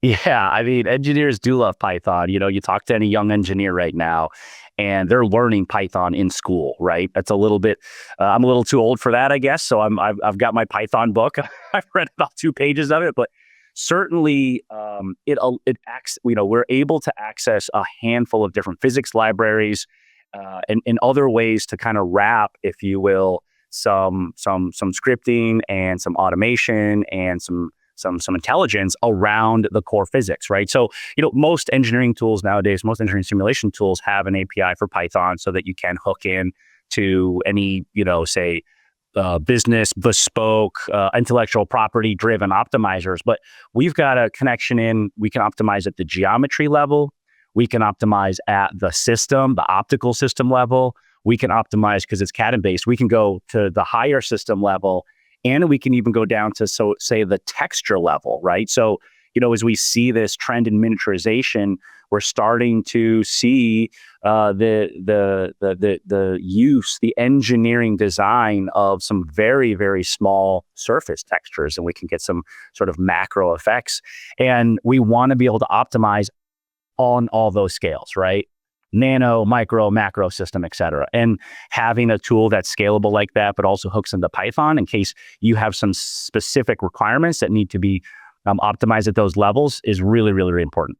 Yeah, I mean, engineers do love Python. You talk to any young engineer right now, and they're learning Python in school, right? That's a little bit. I'm a little too old for that, I guess. So I've got my Python book. I've read about 2 pages of it, but certainly it acts. We're able to access a handful of different physics libraries, and other ways to kind of wrap, if you will, some scripting and some automation and some intelligence around the core physics, right? So, most engineering tools nowadays, most engineering simulation tools have an API for Python so that you can hook in to any, say, business bespoke, intellectual property driven optimizers. But we've got a connection in, we can optimize at the geometry level. We can optimize at the optical system level. We can optimize because it's CAD based. We can go to the higher system level, and we can even go down to, so say, the texture level, right? So, as we see this trend in miniaturization, we're starting to see the engineering design of some very, very small surface textures, and we can get some sort of macro effects. And we want to be able to optimize on all those scales, right? Nano, micro, macro system, et cetera. And having a tool that's scalable like that, but also hooks into Python in case you have some specific requirements that need to be optimized at those levels is really, really, really important.